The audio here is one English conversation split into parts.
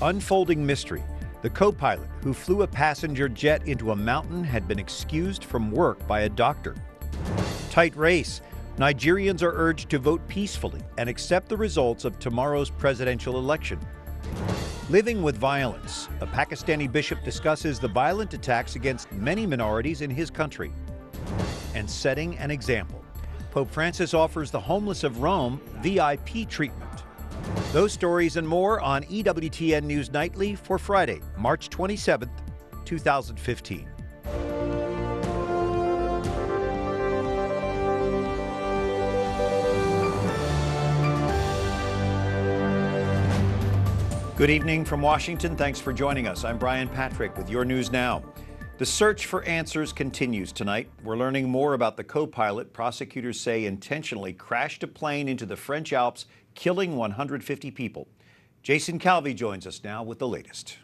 Unfolding mystery. The co-pilot who flew a passenger jet into a mountain had been excused from work by a doctor. Tight race. Nigerians are urged to vote peacefully and accept the results of tomorrow's presidential election. Living with violence. A Pakistani bishop discusses the violent attacks against many minorities in his country. And setting an example. Pope Francis offers the homeless of Rome VIP treatment. Those stories and more on EWTN News Nightly for Friday, March 27th, 2015. Good evening from Washington. Thanks for joining us. I'm Brian Patrick with your news now. The search for answers continues tonight. We're learning more about the co-pilot prosecutors say intentionally crashed a plane into the French Alps, killing 150 people. Jason Calvi joins us now with the latest.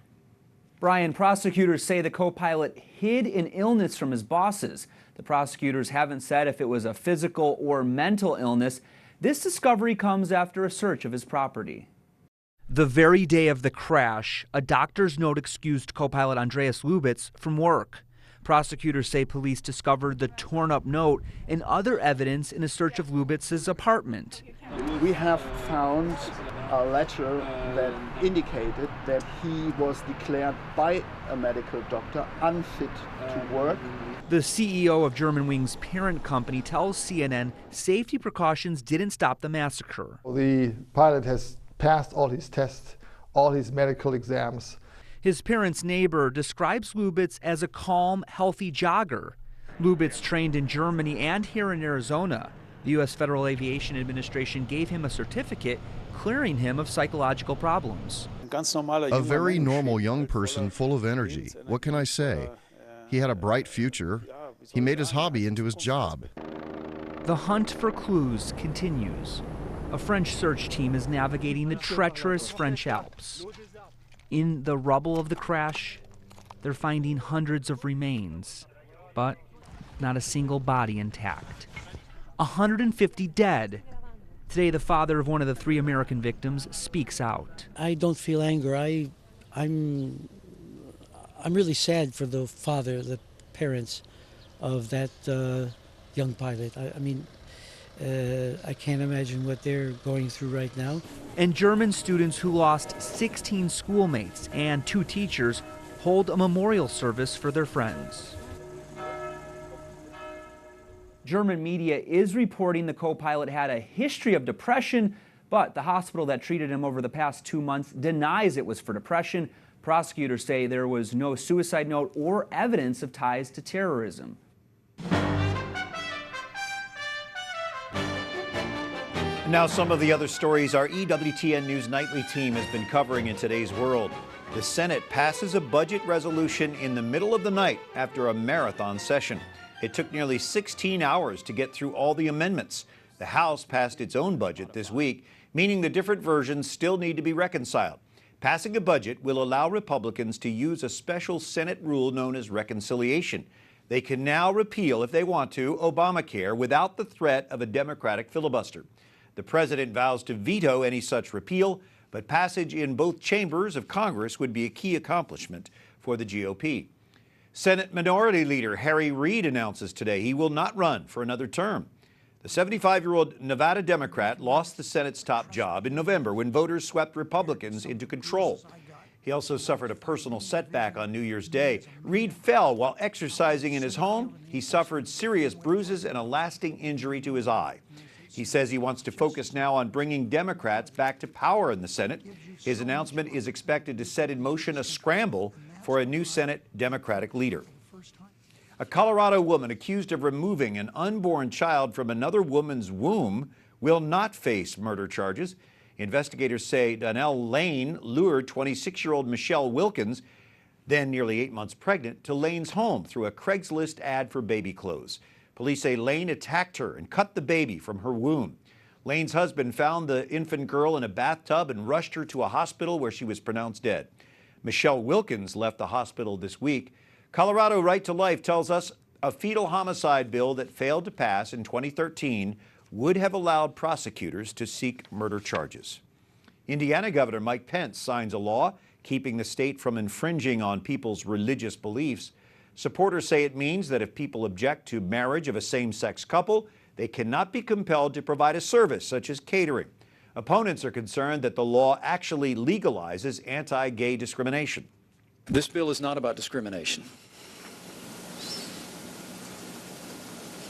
Brian, prosecutors say the co-pilot hid an illness from his bosses. The prosecutors haven't said if it was a physical or mental illness. This discovery comes after a search of his property. The very day of the crash, a doctor's note excused co-pilot Andreas Lubitz from work. Prosecutors say police discovered the torn-up note and other evidence in a search of Lubitz's apartment. We have found a letter that indicated that he was declared by a medical doctor unfit to work. The CEO of Germanwings' parent company tells CNN safety precautions didn't stop the massacre. The pilot has passed all his tests, all his medical exams. His parents' neighbor describes Lubitz as a calm, healthy jogger. Lubitz trained in Germany and here in Arizona. The U.S. Federal Aviation Administration gave him a certificate clearing him of psychological problems. A very normal young person full of energy. What can I say? He had a bright future. He made his hobby into his job. The hunt for clues continues. A French search team is navigating the treacherous French Alps. In the rubble of the crash, they're finding hundreds of remains, but not a single body intact. 150 dead. Today, the father of one of the 3 American victims speaks out. I don't feel anger. I'm really sad for the father, the parents of that young pilot. I can't imagine what they're going through right now. And German students who lost 16 schoolmates and 2 teachers hold a memorial service for their friends. German media is reporting the co-pilot had a history of depression, but the hospital that treated him over the past 2 months denies it was for depression. Prosecutors say there was no suicide note or evidence of ties to terrorism. Now some of the other stories our EWTN News Nightly team has been covering in today's world. The Senate passes a budget resolution in the middle of the night after a marathon session. It took nearly 16 hours to get through all the amendments. The House passed its own budget this week, meaning the different versions still need to be reconciled. Passing a budget will allow Republicans to use a special Senate rule known as reconciliation. They can now repeal, if they want to, Obamacare without the threat of a Democratic filibuster. The president vows to veto any such repeal, but passage in both chambers of Congress would be a key accomplishment for the GOP. Senate Minority Leader Reid announces today he will not run for another term. The 75-year-old Nevada Democrat lost the Senate's top job in November when voters swept Republicans into control. He also suffered a personal setback on New Year's Day. Reid fell while exercising in his home. He suffered serious bruises and a lasting injury to his eye. He says he wants to focus now on bringing Democrats back to power in the Senate. His announcement is expected to set in motion a scramble for a new Senate Democratic leader. A Colorado woman accused of removing an unborn child from another woman's womb will not face murder charges. Investigators say Donnell Lane lured 26-year-old Michelle Wilkins, then nearly 8 months pregnant, to Lane's home through a Craigslist ad for baby clothes. Police say Lane attacked her and cut the baby from her womb. Lane's husband found the infant girl in a bathtub and rushed her to a hospital where she was pronounced dead. Michelle Wilkins left the hospital this week. Colorado Right to Life tells us a fetal homicide bill that failed to pass in 2013 would have allowed prosecutors to seek murder charges. Indiana Governor Mike Pence signs a law keeping the state from infringing on people's religious beliefs. Supporters say it means that if people object to marriage of a same-sex couple, they cannot be compelled to provide a service such as catering. Opponents are concerned that the law actually legalizes anti-gay discrimination. This bill is not about discrimination.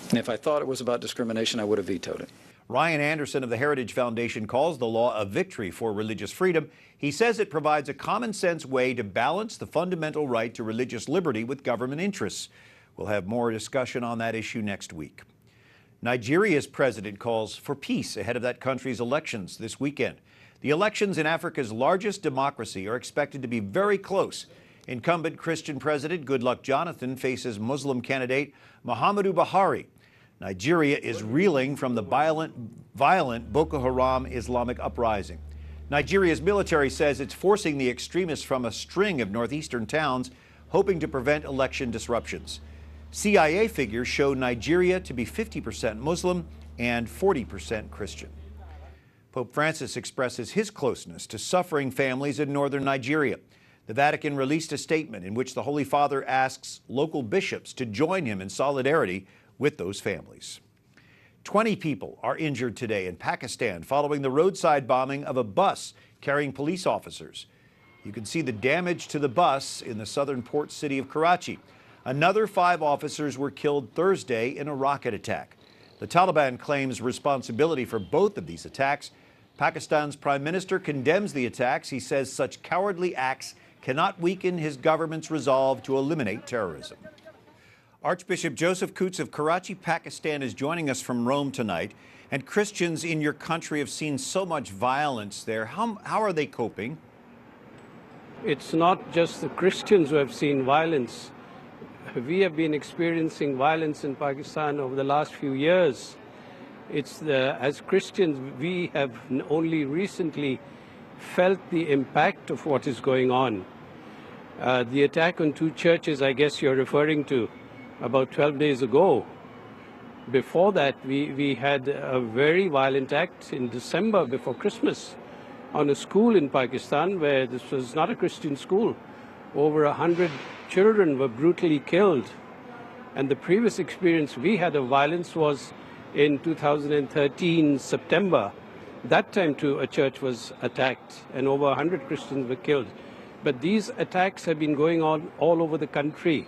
And if I thought it was about discrimination, I would have vetoed it. Ryan Anderson of the Heritage Foundation calls the law a victory for religious freedom. He says it provides a common-sense way to balance the fundamental right to religious liberty with government interests. We'll have more discussion on that issue next week. Nigeria's president calls for peace ahead of that country's elections this weekend. The elections in Africa's largest democracy are expected to be very close. Incumbent Christian President Goodluck Jonathan faces Muslim candidate Muhammadu Buhari. Nigeria is reeling from the violent Boko Haram Islamic uprising. Nigeria's military says it's forcing the extremists from a string of northeastern towns, hoping to prevent election disruptions. CIA figures show Nigeria to be 50% Muslim and 40% Christian. Pope Francis expresses his closeness to suffering families in northern Nigeria. The Vatican released a statement in which the Holy Father asks local bishops to join him in solidarity with those families. 20 people are injured today in Pakistan following the roadside bombing of a bus carrying police officers. You can see the damage to the bus in the southern port city of Karachi. Another 5 officers were killed Thursday in a rocket attack. The Taliban claims responsibility for both of these attacks. Pakistan's prime minister condemns the attacks. He says such cowardly acts cannot weaken his government's resolve to eliminate terrorism. Archbishop Joseph Coots of Karachi, Pakistan, is joining us from Rome tonight. And Christians in your country have seen so much violence there. How are they coping? It's not just the Christians who have seen violence. We have been experiencing violence in Pakistan over the last few years. As Christians, we have only recently felt the impact of what is going on. The attack on 2 churches, I guess you're referring to, about 12 days ago. Before that, we had a very violent act in December before Christmas on a school in Pakistan where this was not a Christian school. Over 100 children were brutally killed. And the previous experience we had of violence was in 2013, September. That time too, a church was attacked and over 100 Christians were killed. But these attacks have been going on all over the country.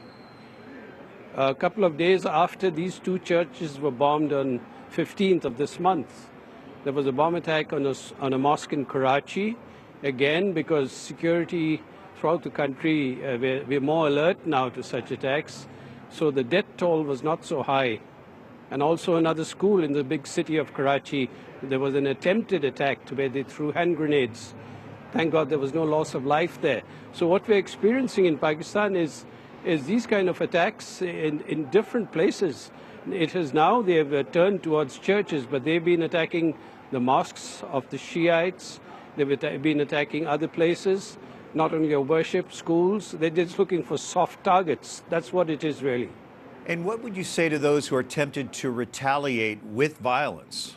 A couple of days after these 2 churches were bombed on 15th of this month, there was a bomb attack on a mosque in Karachi, again because security throughout the country, we're more alert now to such attacks, so the death toll was not so high. And also another school in the big city of Karachi, there was an attempted attack where they threw hand grenades. Thank God there was no loss of life there. So what we're experiencing in Pakistan is these kind of attacks in different places. It is now they have turned towards churches, but they've been attacking the mosques of the Shiites. They've been attacking other places, not only worship, schools. They're just looking for soft targets. That's what it is really. And what would you say to those who are tempted to retaliate with violence?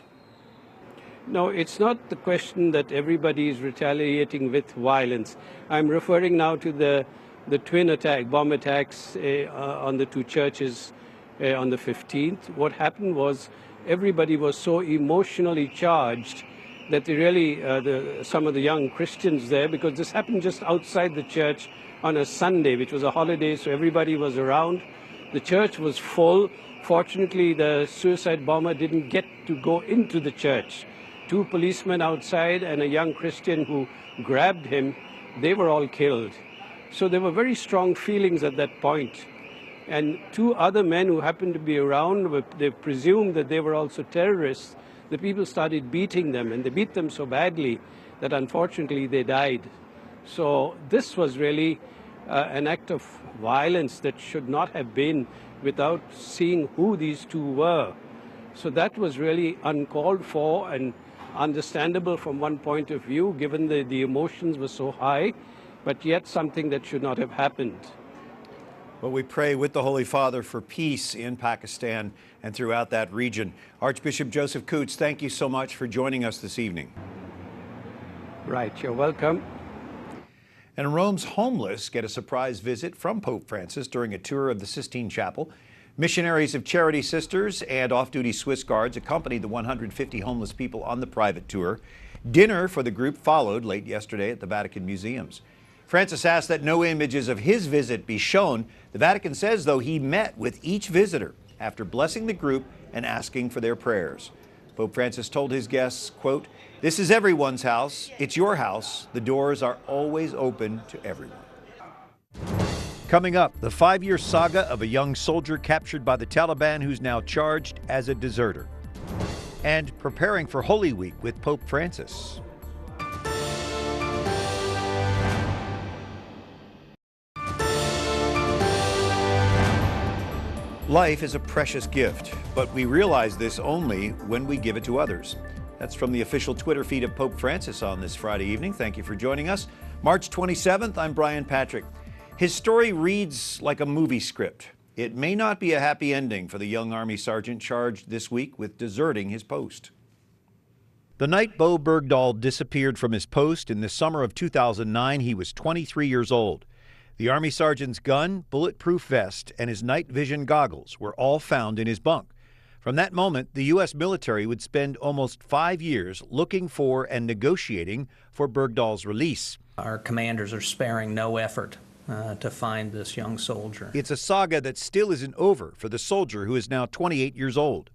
No, it's not the question that everybody is retaliating with violence. I'm referring now to the twin bomb attacks on the 2 churches on the 15th. What happened was everybody was so emotionally charged that they really, some of the young Christians there, because this happened just outside the church on a Sunday, which was a holiday, so everybody was around. The church was full. Fortunately, the suicide bomber didn't get to go into the church. 2 policemen outside and a young Christian who grabbed him, they were all killed. So there were very strong feelings at that point. And 2 other men who happened to be around, they presumed that they were also terrorists. The people started beating them, and they beat them so badly that unfortunately they died. So this was really an act of violence that should not have been without seeing who these 2 were. So that was really uncalled for and understandable from one point of view, given the emotions were so high, but yet something that should not have happened. Well, we pray with the Holy Father for peace in Pakistan and throughout that region. Archbishop Joseph Coots, thank you so much for joining us this evening. Right, you're welcome. And Rome's homeless get a surprise visit from Pope Francis during a tour of the Sistine Chapel. Missionaries of Charity Sisters and off-duty Swiss Guards accompanied the 150 homeless people on the private tour. Dinner for the group followed late yesterday at the Vatican museums. Francis asked that no images of his visit be shown. The Vatican says, though, he met with each visitor after blessing the group and asking for their prayers. Pope Francis told his guests, quote, "This is everyone's house. It's your house. The doors are always open to everyone." Coming up, the 5-year saga of a young soldier captured by the Taliban who's now charged as a deserter. And preparing for Holy Week with Pope Francis. Life is a precious gift, but we realize this only when we give it to others. That's from the official Twitter feed of Pope Francis on this Friday evening. Thank you for joining us. March 27th, I'm Brian Patrick. His story reads like a movie script. It may not be a happy ending for the young Army sergeant charged this week with deserting his post. The night Bowe Bergdahl disappeared from his post in the summer of 2009, he was 23 years old. The Army sergeant's gun, bulletproof vest, and his night vision goggles were all found in his bunk. From that moment, the U.S. military would spend almost 5 years looking for and negotiating for Bergdahl's release. Our commanders are sparing no effort to find this young soldier. It's a saga that still isn't over for the soldier who is now 28 years old.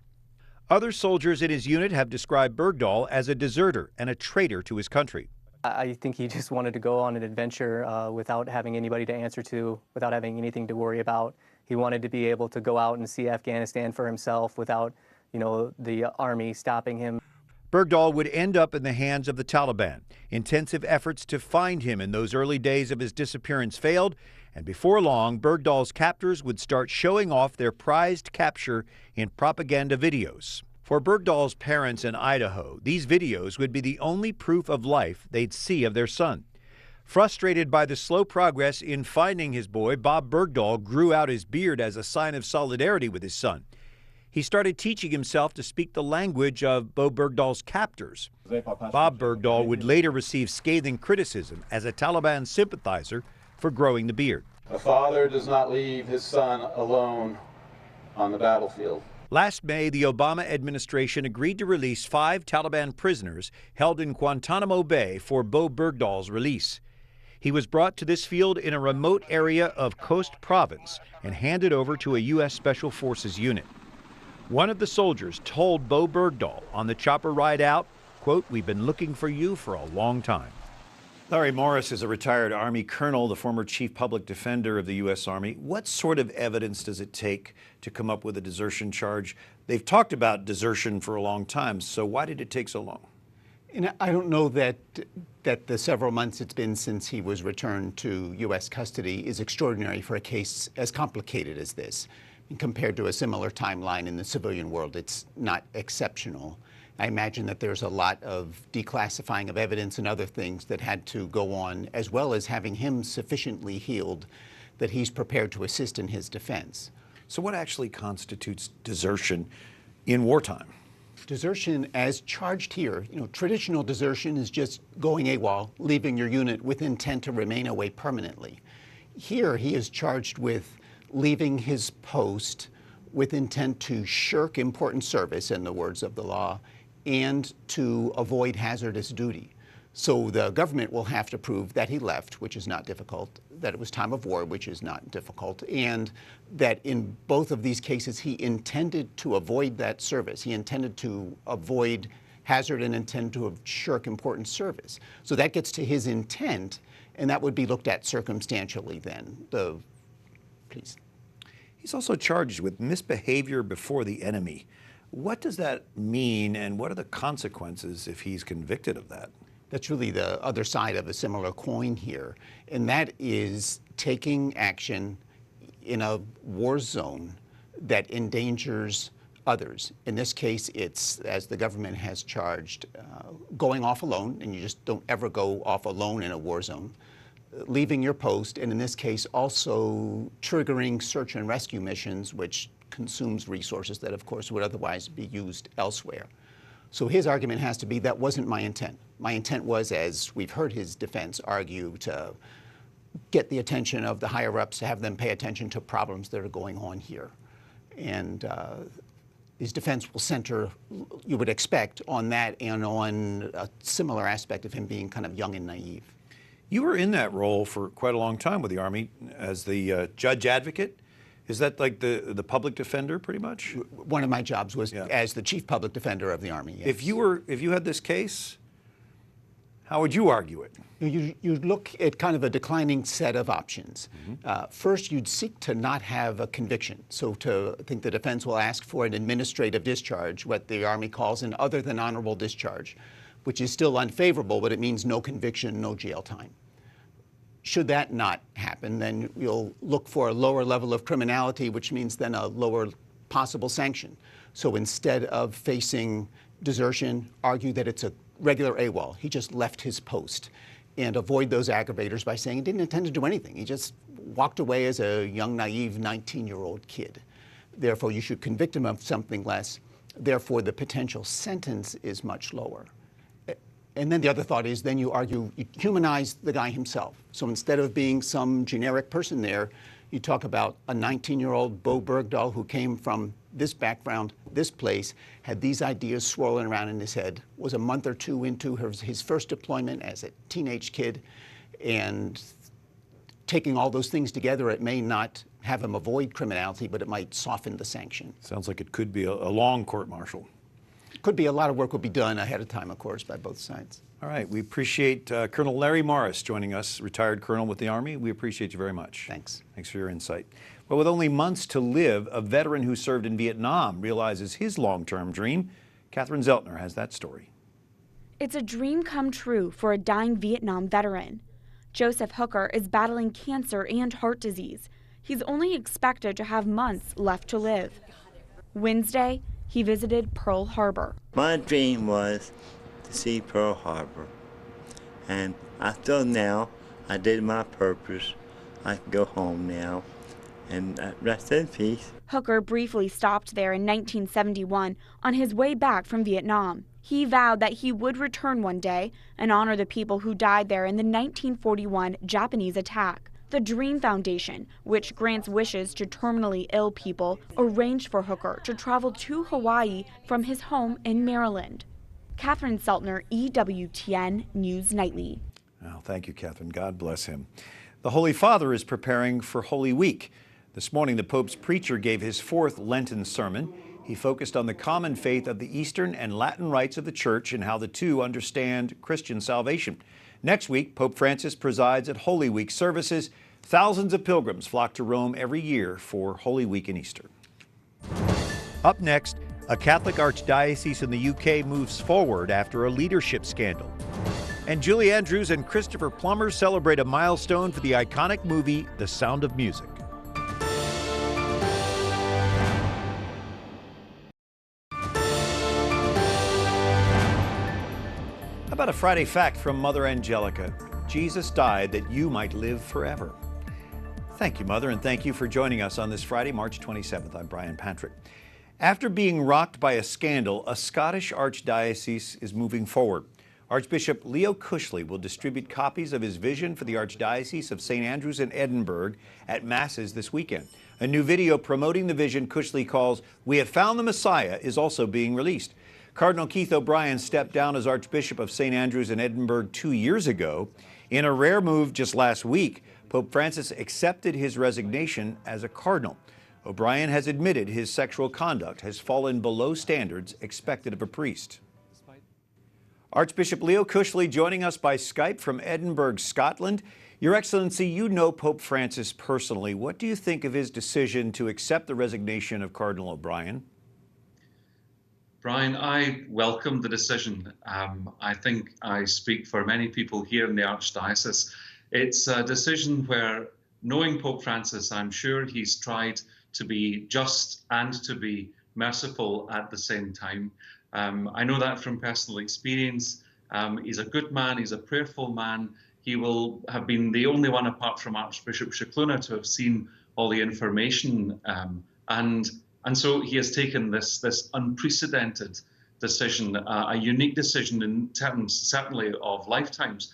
Other soldiers in his unit have described Bergdahl as a deserter and a traitor to his country. I think he just wanted to go on an adventure without having anybody to answer to, without having anything to worry about. He wanted to be able to go out and see Afghanistan for himself without, the Army stopping him. Bergdahl would end up in the hands of the Taliban. Intensive efforts to find him in those early days of his disappearance failed, and before long, Bergdahl's captors would start showing off their prized capture in propaganda videos. For Bergdahl's parents in Idaho, these videos would be the only proof of life they'd see of their son. Frustrated by the slow progress in finding his boy, Bowe Bergdahl grew out his beard as a sign of solidarity with his son. He started teaching himself to speak the language of Bowe Bergdahl's captors. Bowe Bergdahl would later receive scathing criticism as a Taliban sympathizer for growing the beard. A father does not leave his son alone on the battlefield. Last May, the Obama administration agreed to release 5 Taliban prisoners held in Guantanamo Bay for Bowe Bergdahl's release. He was brought to this field in a remote area of Khost province and handed over to a U.S. Special Forces unit. One of the soldiers told Bowe Bergdahl on the chopper ride out, quote, "We've been looking for you for a long time." Larry Morris is a retired Army colonel, the former chief public defender of the U.S. Army. What sort of evidence does it take to come up with a desertion charge? They've talked about desertion for a long time, so why did it take so long? And I don't know that the several months it's been since he was returned to U.S. custody is extraordinary for a case as complicated as this. And compared to a similar timeline in the civilian world, it's not exceptional. I imagine that there's a lot of declassifying of evidence and other things that had to go on, as well as having him sufficiently healed that he's prepared to assist in his defense. So what actually constitutes desertion in wartime? Desertion as charged here, traditional desertion is just going AWOL, leaving your unit with intent to remain away permanently. Here he is charged with leaving his post with intent to shirk important service, in the words of the law, and to avoid hazardous duty. So the government will have to prove that he left, which is not difficult, that it was time of war, which is not difficult, and that in both of these cases he intended to avoid that service. He intended to avoid hazard and intended to shirk important service. So that gets to his intent, and that would be looked at circumstantially then. Please. He's also charged with misbehavior before the enemy. What does that mean, and what are the consequences if he's convicted of that? That's really the other side of a similar coin here, and that is taking action in a war zone that endangers others. In this case, it's, as the government has charged, going off alone, and you just don't ever go off alone in a war zone, leaving your post, and in this case also triggering search and rescue missions, which consumes resources that, of course, would otherwise be used elsewhere. So his argument has to be, that wasn't my intent. My intent was, as we've heard his defense argue, to get the attention of the higher-ups, to have them pay attention to problems that are going on here. And his defense will center, you would expect, on that and on a similar aspect of him being kind of young and naive. You were in that role for quite a long time with the Army as the judge advocate. Is that like the public defender, pretty much? One of my jobs was as the chief public defender of the Army, yes. If you had this case, how would you argue it? You'd look at kind of a declining set of options. First, you'd seek to not have a conviction. So I think the defense will ask for an administrative discharge, what the Army calls an other than honorable discharge, which is still unfavorable, but it means no conviction, no jail time. Should that not happen, then you'll look for a lower level of criminality, which means then a lower possible sanction. So instead of facing desertion, argue that it's a regular AWOL. He just left his post, and avoid those aggravators by saying he didn't intend to do anything. He just walked away as a young, naive 19-year-old kid. Therefore, you should convict him of something less. Therefore, the potential sentence is much lower. And then the other thought is, then you argue, you humanize the guy himself. So instead of being some generic person there, you talk about a 19-year-old Bowe Bergdahl who came from this background, this place, had these ideas swirling around in his head, was a month or two into his first deployment as a teenage kid, and taking all those things together, it may not have him avoid criminality, but it might soften the sanction. Sounds like it could be a long court-martial. Could be a lot of work will be done ahead of time, of course, by both sides. All right, we appreciate Colonel Larry Morris joining us, retired colonel with the Army. We appreciate you very much. Thanks. Thanks for your insight. Well, with only months to live, a veteran who served in Vietnam realizes his long-term dream. Catherine Zeltner has that story. It's a dream come true for a dying Vietnam veteran. Joseph Hooker is battling cancer and heart disease. He's only expected to have months left to live. Wednesday, he visited Pearl Harbor. My dream was to see Pearl Harbor, and I feel now I did my purpose. I can go home now and rest in peace. Hooker briefly stopped there in 1971 on his way back from Vietnam. He vowed that he would return one day and honor the people who died there in the 1941 Japanese attack. The Dream Foundation, which grants wishes to terminally ill people, arranged for Hooker to travel to Hawaii from his home in Maryland. Catherine Zeltner, EWTN News Nightly. Oh, thank you, Catherine. God bless him. The Holy Father is preparing for Holy Week. This morning, the Pope's preacher gave his fourth Lenten sermon. He focused on the common faith of the Eastern and Latin rites of the Church and how the two understand Christian salvation. Next week, Pope Francis presides at Holy Week services. Thousands of pilgrims flock to Rome every year for Holy Week and Easter. Up next, a Catholic archdiocese in the UK moves forward after a leadership scandal. And Julie Andrews and Christopher Plummer celebrate a milestone for the iconic movie, The Sound of Music. How about a Friday fact from Mother Angelica? Jesus died that you might live forever. Thank you, Mother, and thank you for joining us on this Friday, March 27th. I'm Brian Pantrick. After being rocked by a scandal, a Scottish archdiocese is moving forward. Archbishop Leo Cushley will distribute copies of his vision for the Archdiocese of St. Andrews in Edinburgh at Masses this weekend. A new video promoting the vision Cushley calls "We Have Found the Messiah" is also being released. Cardinal Keith O'Brien stepped down as Archbishop of St. Andrews in Edinburgh 2 years ago. In a rare move just last week, Pope Francis accepted his resignation as a cardinal. O'Brien has admitted his sexual conduct has fallen below standards expected of a priest. Archbishop Leo Cushley joining us by Skype from Edinburgh, Scotland. Your Excellency, you know Pope Francis personally. What do you think of his decision to accept the resignation of Cardinal O'Brien? Brian, I welcome the decision. I think I speak for many people here in the Archdiocese. It's a decision where, knowing Pope Francis, I'm sure he's tried to be just and to be merciful at the same time. I know that from personal experience. He's a good man, he's a prayerful man. He will have been the only one apart from Archbishop Scicluna to have seen all the information. And so he has taken this unprecedented decision, a unique decision in terms certainly of lifetimes.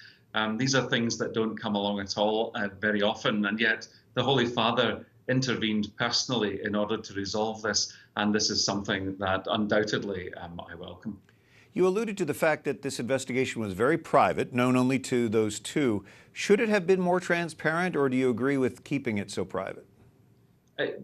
These are things that don't come along at all very often, and yet the Holy Father intervened personally in order to resolve this, and this is something that undoubtedly I welcome. You alluded to the fact that this investigation was very private, known only to those two. Should it have been more transparent, or do you agree with keeping it so private?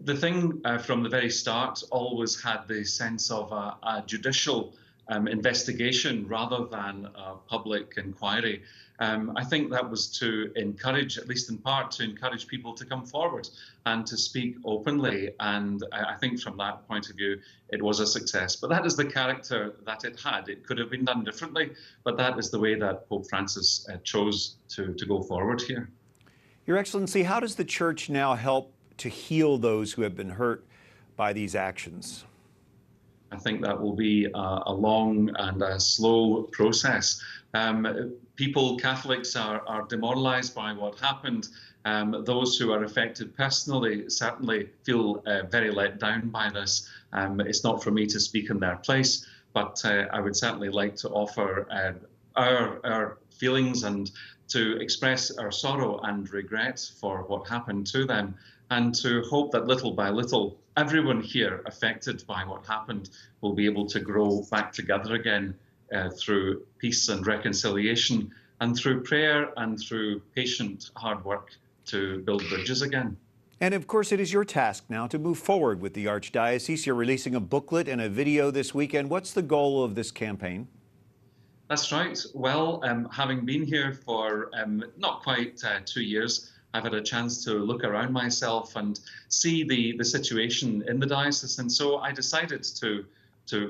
The thing from the very start always had the sense of a judicial investigation rather than a public inquiry. I think that was to encourage, at least in part, to encourage people to come forward and to speak openly. And I think from that point of view, it was a success. But that is the character that it had. It could have been done differently, but that is the way that Pope Francis chose to go forward here. Your Excellency, how does the Church now help to heal those who have been hurt by these actions? I think that will be a long and a slow process. People, Catholics, are demoralized by what happened. Those who are affected personally certainly feel very let down by this. It's not for me to speak in their place, but I would certainly like to offer our feelings and to express our sorrow and regret for what happened to them, and to hope that little by little, everyone here affected by what happened will be able to grow back together again through peace and reconciliation, and through prayer and through patient hard work to build bridges again. And of course, it is your task now to move forward with the Archdiocese. You're releasing a booklet and a video this weekend. What's the goal of this campaign? That's right. Well, having been here for not quite 2 years, I've had a chance to look around myself and see the situation in the diocese. And so I decided to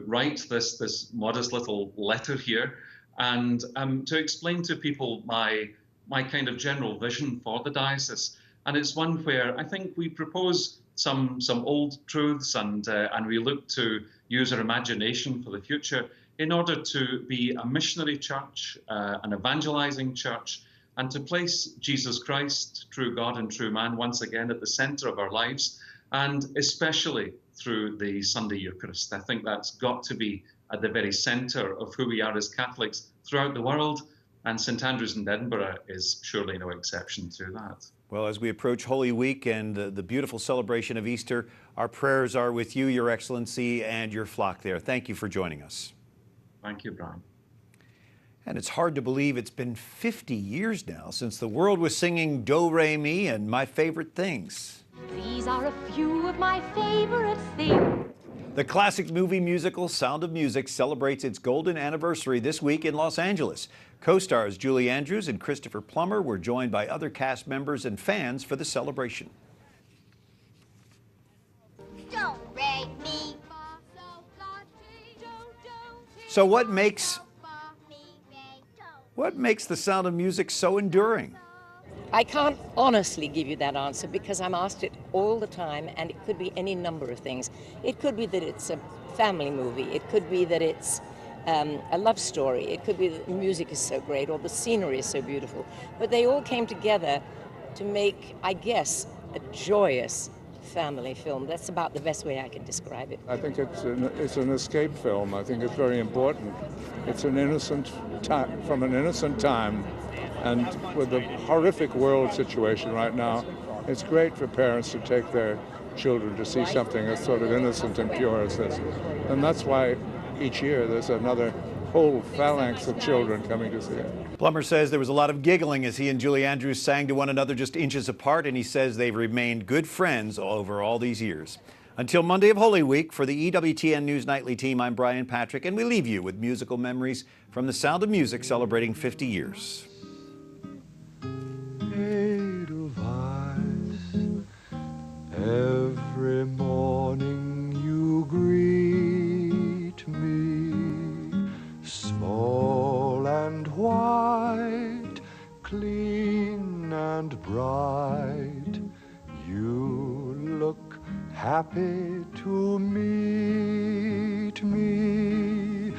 write this modest little letter here and to explain to people my kind of general vision for the diocese. And it's one where I think we propose some old truths and we look to use our imagination for the future in order to be a missionary church, an evangelizing church, and to place Jesus Christ, true God and true man, once again at the center of our lives, and especially through the Sunday Eucharist. I think that's got to be at the very center of who we are as Catholics throughout the world, and St Andrews in Edinburgh is surely no exception to that. Well, as we approach Holy Week and the beautiful celebration of Easter, our prayers are with you, Your Excellency, and your flock there. Thank you for joining us. Thank you, Brian. And it's hard to believe it's been 50 years now since the world was singing Do, Re, Mi and My Favorite Things. These are a few of my favorite things. The classic movie musical Sound of Music celebrates its golden anniversary this week in Los Angeles. Co-stars Julie Andrews and Christopher Plummer were joined by other cast members and fans for the celebration. Do, re, mi. So what makes the Sound of Music so enduring? I can't honestly give you that answer because I'm asked it all the time, and it could be any number of things. It could be that it's a family movie. It could be that it's a love story. It could be that the music is so great or the scenery is so beautiful. But they all came together to make, I guess, a joyous family film. That's about the best way I can describe it. I think it's an escape film. I think it's very important. It's an innocent time, from an innocent time, and with the horrific world situation right now, it's great for parents to take their children to see something as sort of innocent and pure as this. And that's why each year there's another whole phalanx of children coming to see it. Plummer says there was a lot of giggling as he and Julie Andrews sang to one another just inches apart, and he says they've remained good friends over all these years. Until Monday of Holy Week, for the EWTN News Nightly team, I'm Brian Patrick, and we leave you with musical memories from the Sound of Music celebrating 50 years. Every morning you greet me, small and white, clean and bright. You look happy to meet me.